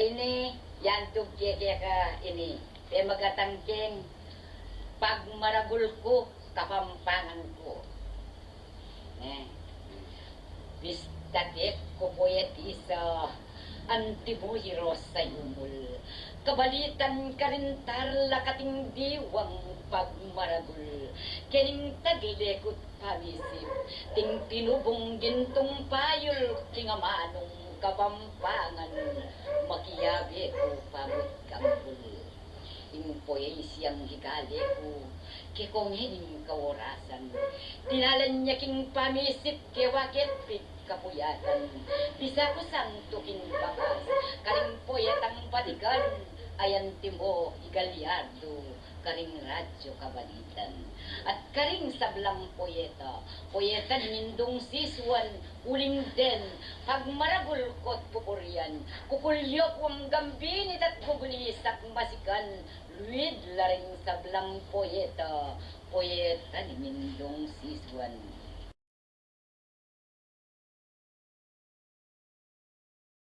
Ini, yan tugkeke ka ini. Te magatangking, pag maragul ko, kapampangan ko. Eh, bistatek ko poeti sa antibuhiro sa yumul. Kabalitan ka rin tarla kating diwang pagmaragul. Kening tagilekot palisip, ting tinubong gintong payol, kingamanong kapampangan, makiyabi ko pamut kampul. Impoy siyang hikali ko, kikonghining kaorasan. Tinalan niya king pamisip, kewakit pit kapuyatan. Bisa ko sang tukin bakas, karing poyatang batikan, ayan timo igalyado, karing radyo kabalitan. At karing sablang poyeta, poyetan nindong siswan, uling den, pagmaragul ko't pupurian, kukulyok wang gambinit at gugulisak masikan, luid laring sablang poyeta, poyeta ni nindong siswan.